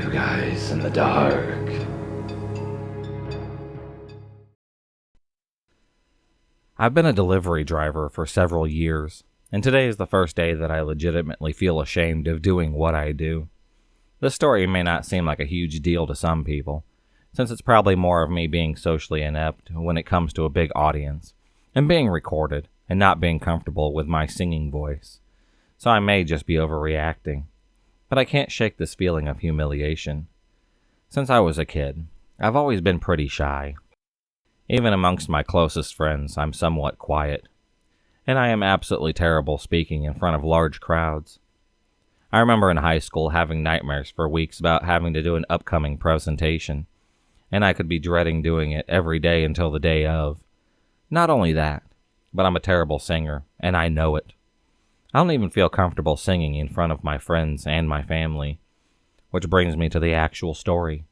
Two guys in the dark. I've been a delivery driver for several years, and today is the first day that I legitimately feel ashamed of doing what I do. This story may not seem like a huge deal to some people, since it's probably more of me being socially inept when it comes to a big audience, and being recorded, and not being comfortable with my singing voice. So I may just be overreacting. But I can't shake this feeling of humiliation. Since I was a kid, I've always been pretty shy. Even amongst my closest friends, I'm somewhat quiet, and I am absolutely terrible speaking in front of large crowds. I remember in high school having nightmares for weeks about having to do an upcoming presentation, and I could be dreading doing it every day until the day of. Not only that, but I'm a terrible singer, and I know it. I don't even feel comfortable singing in front of my friends and my family, which brings me to the actual story.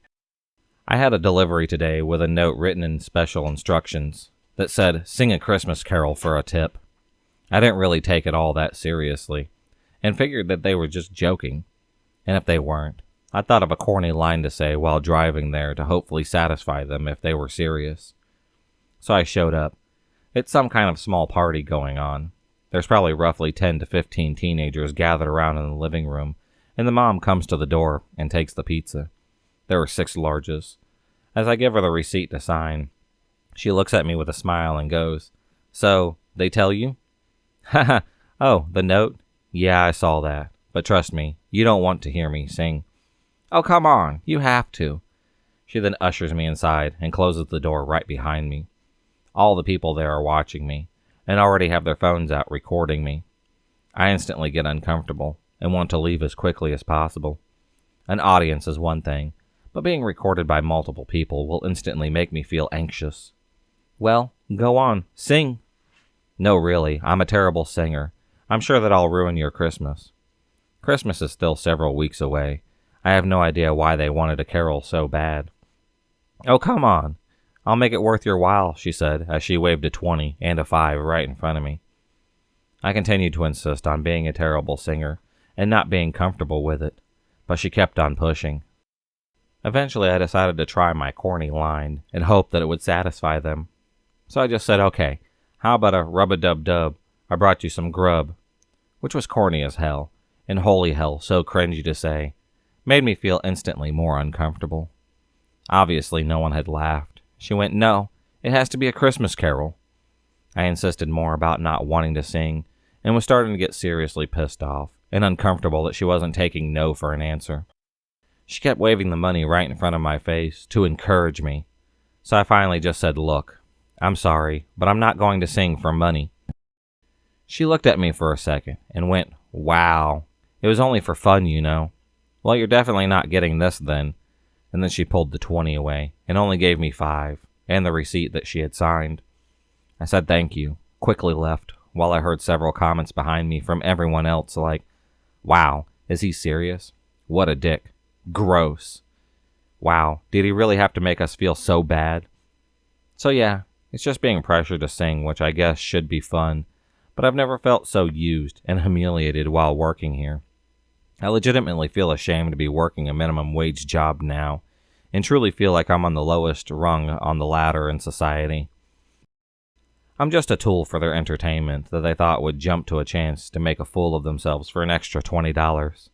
I had a delivery today with a note written in special instructions that said, "Sing a Christmas carol for a tip." I didn't really take it all that seriously, and figured that they were just joking. And if they weren't, I thought of a corny line to say while driving there to hopefully satisfy them if they were serious. So I showed up. It's some kind of small party going on. There's probably roughly 10 to 15 teenagers gathered around in the living room, and the mom comes to the door and takes the pizza. There were 6 larges. As I give her the receipt to sign, she looks at me with a smile and goes, "So, they tell you?" "Haha, oh, the note? Yeah, I saw that. But trust me, you don't want to hear me sing." "Oh, come on, you have to." She then ushers me inside and closes the door right behind me. All the people there are watching me, and already have their phones out recording me. I instantly get uncomfortable and want to leave as quickly as possible. An audience is one thing, but being recorded by multiple people will instantly make me feel anxious. "Well, go on, sing." "No, really, I'm a terrible singer. I'm sure that I'll ruin your Christmas." Christmas is still several weeks away. I have no idea why they wanted a carol so bad. "Oh, come on. I'll make it worth your while," she said, as she waved a 20 and a 5 right in front of me. I continued to insist on being a terrible singer and not being comfortable with it, but she kept on pushing. Eventually, I decided to try my corny line and hope that it would satisfy them. So I just said, "Okay, how about a rub-a-dub-dub, I brought you some grub," which was corny as hell, and holy hell, so cringy to say, made me feel instantly more uncomfortable. Obviously, no one had laughed. She went, "No, it has to be a Christmas carol." I insisted more about not wanting to sing, and was starting to get seriously pissed off and uncomfortable that she wasn't taking no for an answer. She kept waving the money right in front of my face to encourage me. So I finally just said, "Look, I'm sorry, but I'm not going to sing for money." She looked at me for a second and went, "Wow, it was only for fun, you know." "Well, you're definitely not getting this then." And then she pulled the 20 away and only gave me 5 and the receipt that she had signed. I said thank you, quickly left, while I heard several comments behind me from everyone else like, "Wow, is he serious? What a dick. Gross. Wow, did he really have to make us feel so bad?" So yeah, it's just being pressured to sing, which I guess should be fun, but I've never felt so used and humiliated while working here. I legitimately feel ashamed to be working a minimum wage job now, and truly feel like I'm on the lowest rung on the ladder in society. I'm just a tool for their entertainment that they thought would jump to a chance to make a fool of themselves for an extra $20.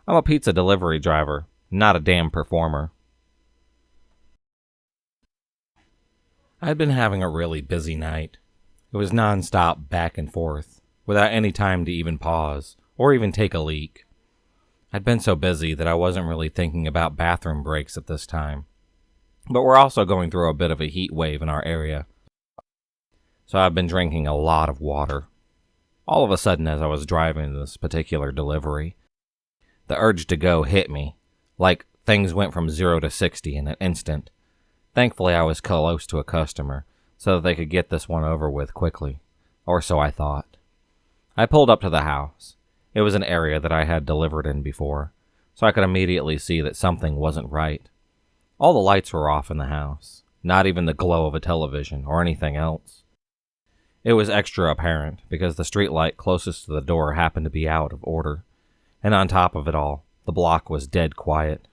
I'm a pizza delivery driver, not a damn performer. I'd been having a really busy night. It was non-stop back and forth, without any time to even pause, or even take a leak. I'd been so busy that I wasn't really thinking about bathroom breaks at this time. But we're also going through a bit of a heat wave in our area, so I've been drinking a lot of water. All of a sudden, as I was driving this particular delivery, the urge to go hit me, like things went from 0 to 60 in an instant. Thankfully, I was close to a customer, so that they could get this one over with quickly, or so I thought. I pulled up to the house. It was an area that I had delivered in before, so I could immediately see that something wasn't right. All the lights were off in the house, not even the glow of a television or anything else. It was extra apparent because the street light closest to the door happened to be out of order, and on top of it all, the block was dead quiet.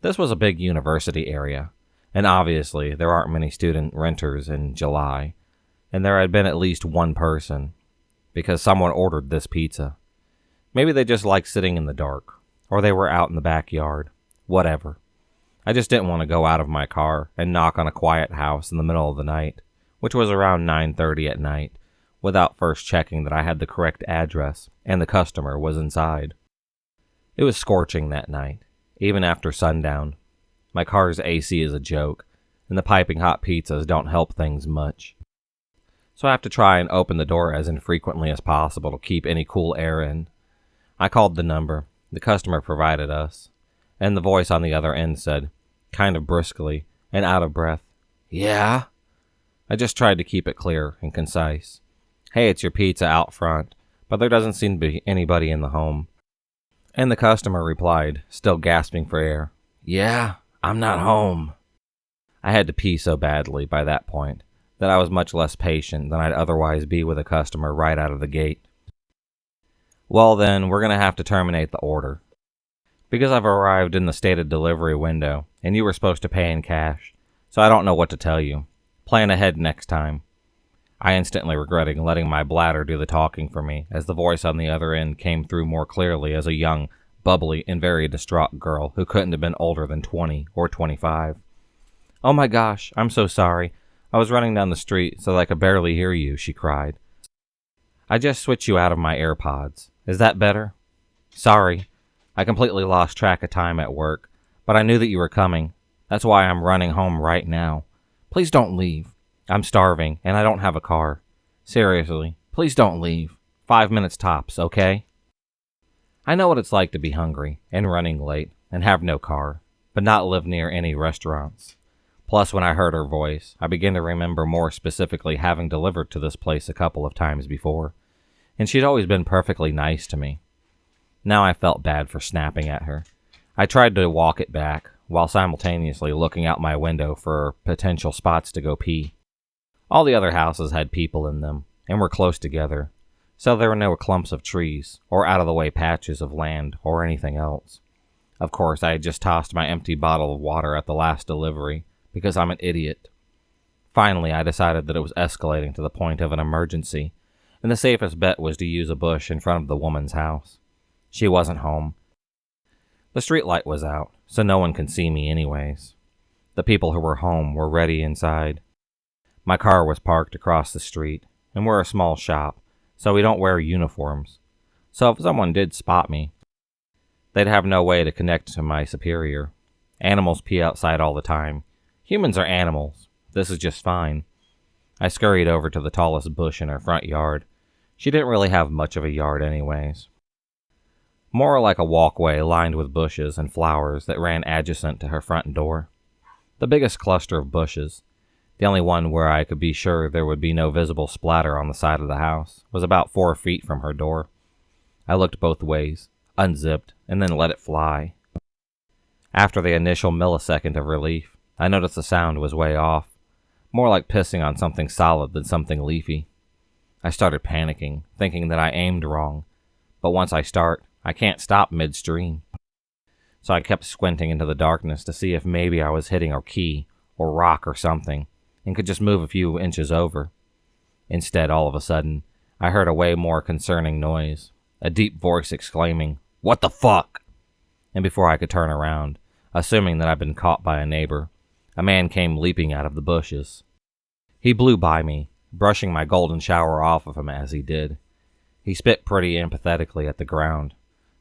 This was a big university area, and obviously there aren't many student renters in July, and there had been at least one person, because someone ordered this pizza. Maybe they just liked sitting in the dark, or they were out in the backyard, whatever. I just didn't want to go out of my car and knock on a quiet house in the middle of the night, which was around 9:30 at night, without first checking that I had the correct address and the customer was inside. It was scorching that night, even after sundown. My car's AC is a joke, and the piping hot pizzas don't help things much. So I have to try and open the door as infrequently as possible to keep any cool air in. I called the number the customer provided us, and the voice on the other end said, kind of briskly and out of breath, "Yeah?" I just tried to keep it clear and concise. "Hey, it's your pizza out front, but there doesn't seem to be anybody in the home." And the customer replied, still gasping for air, "Yeah, I'm not home." I had to pee so badly by that point that I was much less patient than I'd otherwise be with a customer right out of the gate. "Well then, we're going to have to terminate the order. Because I've arrived in the stated delivery window, and you were supposed to pay in cash, so I don't know what to tell you. Plan ahead next time." I instantly regretting letting my bladder do the talking for me, as the voice on the other end came through more clearly as a young, bubbly, and very distraught girl who couldn't have been older than 20 or 25. "Oh my gosh, I'm so sorry. I was running down the street so that I could barely hear you," she cried. "I just switched you out of my AirPods. Is that better? Sorry. I completely lost track of time at work, but I knew that you were coming. That's why I'm running home right now. Please don't leave. I'm starving, and I don't have a car. Seriously, please don't leave. 5 minutes tops, okay?" I know what it's like to be hungry, and running late, and have no car, but not live near any restaurants. Plus, when I heard her voice, I began to remember more specifically having delivered to this place a couple of times before, and she'd always been perfectly nice to me. Now I felt bad for snapping at her. I tried to walk it back, while simultaneously looking out my window for potential spots to go pee. All the other houses had people in them, and were close together, so there were no clumps of trees, or out-of-the-way patches of land, or anything else. Of course, I had just tossed my empty bottle of water at the last delivery, because I'm an idiot. Finally, I decided that it was escalating to the point of an emergency, and the safest bet was to use a bush in front of the woman's house. She wasn't home. The streetlight was out, so no one could see me anyways. The people who were home were ready inside. My car was parked across the street, and we're a small shop, so we don't wear uniforms. So if someone did spot me, they'd have no way to connect to my superior. Animals pee outside all the time. Humans are animals. This is just fine. I scurried over to the tallest bush in her front yard. She didn't really have much of a yard anyways. More like a walkway lined with bushes and flowers that ran adjacent to her front door. The biggest cluster of bushes, the only one where I could be sure there would be no visible splatter on the side of the house, was about 4 feet from her door. I looked both ways, unzipped, and then let it fly. After the initial millisecond of relief, I noticed the sound was way off, more like pissing on something solid than something leafy. I started panicking, thinking that I aimed wrong, but once I start, I can't stop midstream. So I kept squinting into the darkness to see if maybe I was hitting a key or rock or something, and could just move a few inches over. Instead, all of a sudden, I heard a way more concerning noise, a deep voice exclaiming, "What the fuck?" And before I could turn around, assuming that I'd been caught by a neighbor, a man came leaping out of the bushes. He blew by me, brushing my golden shower off of him as he did. He spit pretty empathetically at the ground,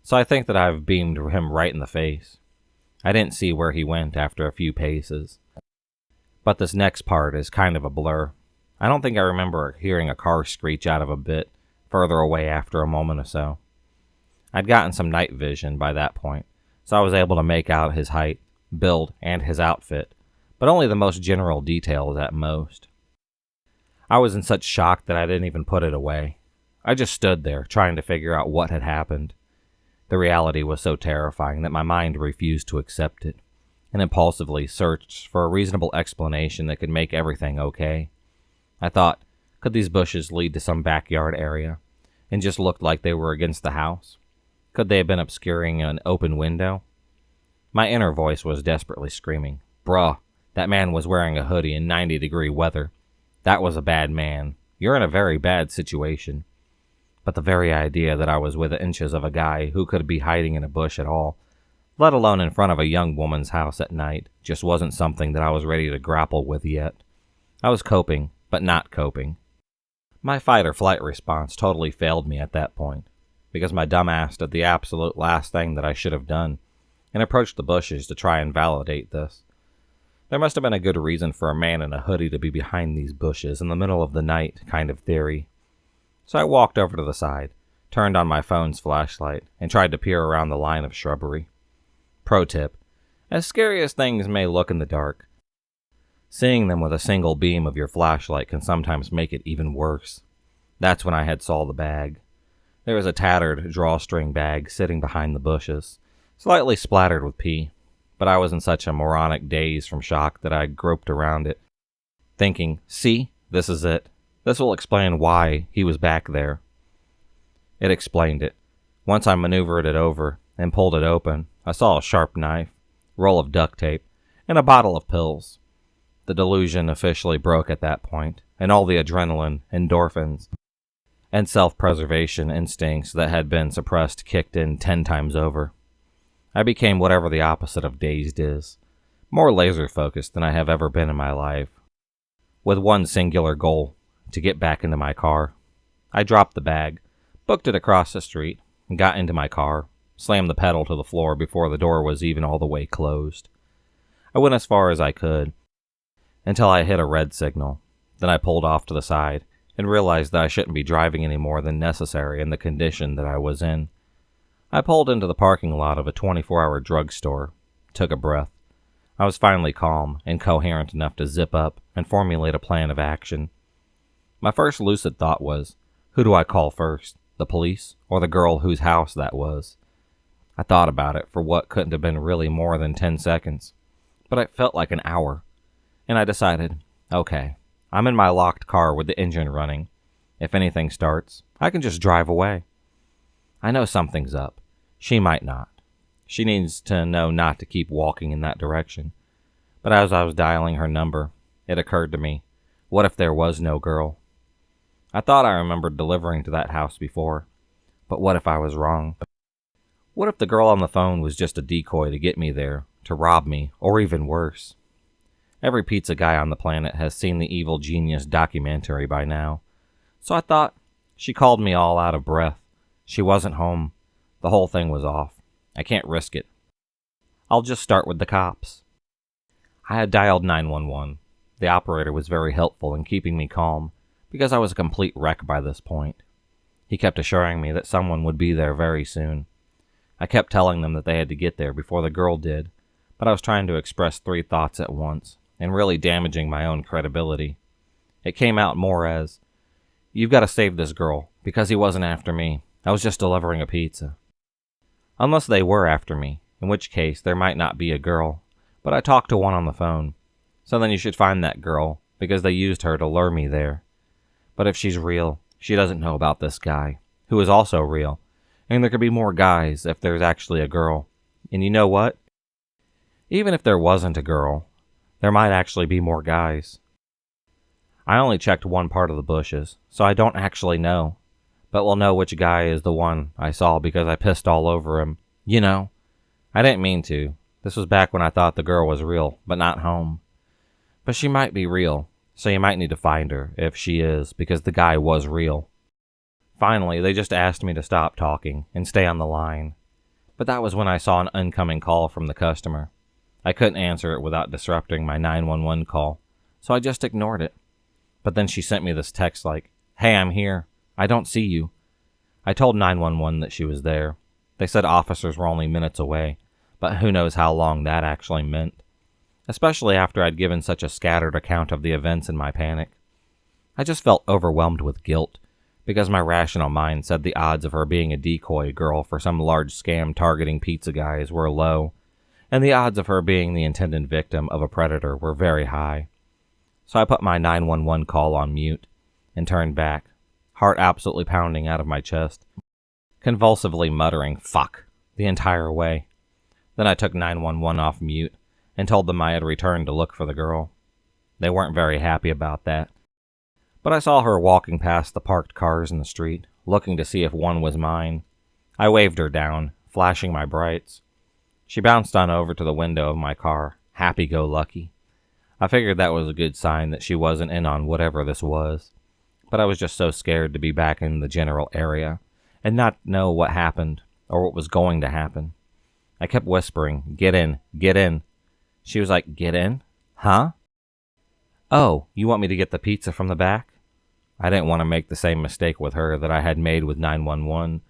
so I think that I've beamed him right in the face. I didn't see where he went after a few paces. But this next part is kind of a blur. I don't think I remember hearing a car screech out of a bit further away after a moment or so. I'd gotten some night vision by that point, so I was able to make out his height, build, and his outfit, but only the most general details at most. I was in such shock that I didn't even put it away. I just stood there, trying to figure out what had happened. The reality was so terrifying that my mind refused to accept it, and impulsively searched for a reasonable explanation that could make everything okay. I thought, could these bushes lead to some backyard area, and just looked like they were against the house? Could they have been obscuring an open window? My inner voice was desperately screaming, "Bruh, that man was wearing a hoodie in 90-degree weather. That was a bad man. You're in a very bad situation." But the very idea that I was within inches of a guy who could be hiding in a bush at all, let alone in front of a young woman's house at night, just wasn't something that I was ready to grapple with yet. I was coping, but not coping. My fight-or-flight response totally failed me at that point, because my dumb ass did the absolute last thing that I should have done, and approached the bushes to try and validate this. There must have been a good reason for a man in a hoodie to be behind these bushes in the middle of the night kind of theory. So I walked over to the side, turned on my phone's flashlight, and tried to peer around the line of shrubbery. Pro tip: as scary as things may look in the dark, seeing them with a single beam of your flashlight can sometimes make it even worse. That's when I had saw the bag. There was a tattered drawstring bag sitting behind the bushes, slightly splattered with pee, but I was in such a moronic daze from shock that I groped around it, thinking, see, this is it. This will explain why he was back there. It explained it. Once I maneuvered it over and pulled it open, I saw a sharp knife, roll of duct tape, and a bottle of pills. The delusion officially broke at that point, and all the adrenaline, endorphins, and self-preservation instincts that had been suppressed kicked in 10 times over. I became whatever the opposite of dazed is, more laser-focused than I have ever been in my life, with one singular goal: to get back into my car. I dropped the bag, booked it across the street, and got into my car, slammed the pedal to the floor before the door was even all the way closed. I went as far as I could, until I hit a red signal. Then I pulled off to the side, and realized that I shouldn't be driving any more than necessary in the condition that I was in. I pulled into the parking lot of a 24-hour drugstore, took a breath. I was finally calm and coherent enough to zip up and formulate a plan of action. My first lucid thought was, who do I call first, the police or the girl whose house that was? I thought about it for what couldn't have been really more than 10 seconds, but it felt like an hour, and I decided, okay, I'm in my locked car with the engine running. If anything starts, I can just drive away. I know something's up. She might not. She needs to know not to keep walking in that direction. But as I was dialing her number, it occurred to me, what if there was no girl? I thought I remembered delivering to that house before, but what if I was wrong? What if the girl on the phone was just a decoy to get me there, to rob me, or even worse? Every pizza guy on the planet has seen the Evil Genius documentary by now, so I thought, she called me all out of breath. She wasn't home. The whole thing was off. I can't risk it. I'll just start with the cops. I had dialed 911. The operator was very helpful in keeping me calm, because I was a complete wreck by this point. He kept assuring me that someone would be there very soon. I kept telling them that they had to get there before the girl did, but I was trying to express 3 thoughts at once, and really damaging my own credibility. It came out more as, you've got to save this girl, because he wasn't after me. I was just delivering a pizza. Unless they were after me, in which case there might not be a girl, but I talked to one on the phone. So then you should find that girl, because they used her to lure me there. But if she's real, she doesn't know about this guy, who is also real, and there could be more guys if there's actually a girl. And you know what? Even if there wasn't a girl, there might actually be more guys. I only checked one part of the bushes, so I don't actually know, but we'll know which guy is the one I saw because I pissed all over him. You know, I didn't mean to. This was back when I thought the girl was real, but not home. But she might be real, so you might need to find her, if she is, because the guy was real. Finally, they just asked me to stop talking and stay on the line. But that was when I saw an incoming call from the customer. I couldn't answer it without disrupting my 911 call, so I just ignored it. But then she sent me this text like, "Hey, I'm here. I don't see you." I told 911 that she was there. They said officers were only minutes away, but who knows how long that actually meant. Especially after I'd given such a scattered account of the events in my panic. I just felt overwhelmed with guilt, because my rational mind said the odds of her being a decoy girl for some large scam targeting pizza guys were low, and the odds of her being the intended victim of a predator were very high. So I put my 911 call on mute, and turned back, heart absolutely pounding out of my chest, convulsively muttering, "Fuck," the entire way. Then I took 911 off mute and told them I had returned to look for the girl. They weren't very happy about that, but I saw her walking past the parked cars in the street, looking to see if one was mine. I waved her down, flashing my brights. She bounced on over to the window of my car, happy-go-lucky. I figured that was a good sign that she wasn't in on whatever this was, but I was just so scared to be back in the general area and not know what happened or what was going to happen. I kept whispering, "Get in, get in." She was like, "Get in? Huh? Oh, you want me to get the pizza from the back?" I didn't want to make the same mistake with her that I had made with 911,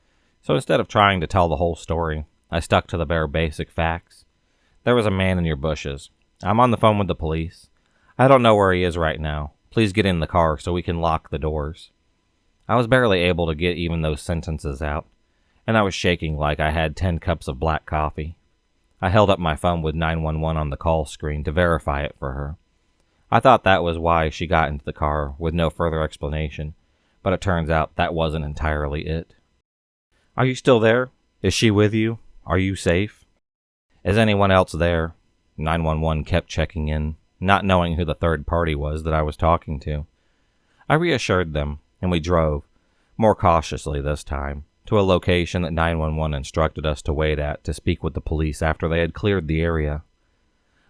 so instead of trying to tell the whole story, I stuck to the bare basic facts. There was a man in your bushes. I'm on the phone with the police. I don't know where he is right now. Please get in the car so we can lock the doors. I was barely able to get even those sentences out, and I was shaking like I had 10 cups of black coffee. I held up my phone with 911 on the call screen to verify it for her. I thought that was why she got into the car with no further explanation, but it turns out that wasn't entirely it. "Are you still there? Is she with you? Are you safe? Is anyone else there?" 911 kept checking in, not knowing who the third party was that I was talking to. I reassured them, and we drove, more cautiously this time, to a location that 911 instructed us to wait at to speak with the police after they had cleared the area.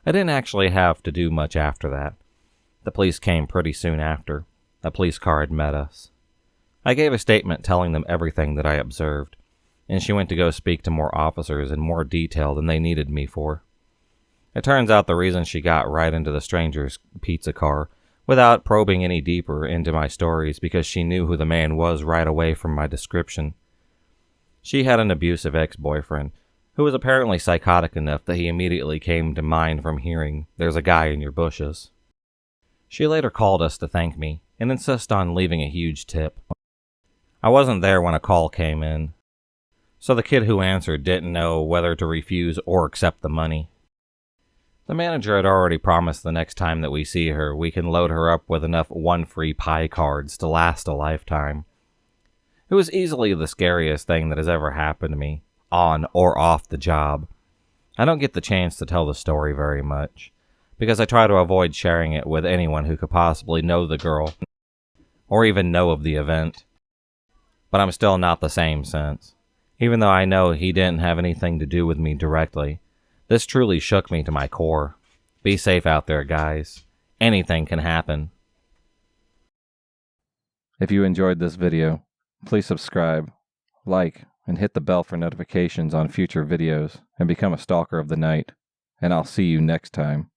I didn't actually have to do much after that. The police came pretty soon after. A police car had met us. I gave a statement telling them everything that I observed, and she went to go speak to more officers in more detail than they needed me for. It turns out the reason she got right into the stranger's pizza car without probing any deeper into my stories because she knew who the man was right away from my description. She had an abusive ex-boyfriend who was apparently psychotic enough that he immediately came to mind from hearing, "There's a guy in your bushes." She later called us to thank me and insist on leaving a huge tip. I wasn't there when a call came in, so the kid who answered didn't know whether to refuse or accept the money. The manager had already promised the next time that we see her, we can load her up with enough one-free pie cards to last a lifetime. It was easily the scariest thing that has ever happened to me, on or off the job. I don't get the chance to tell the story very much, because I try to avoid sharing it with anyone who could possibly know the girl, or even know of the event. But I'm still not the same since. Even though I know he didn't have anything to do with me directly, this truly shook me to my core. Be safe out there, guys. Anything can happen. If you enjoyed this video, please subscribe, like, and hit the bell for notifications on future videos, and become a stalker of the night. And I'll see you next time.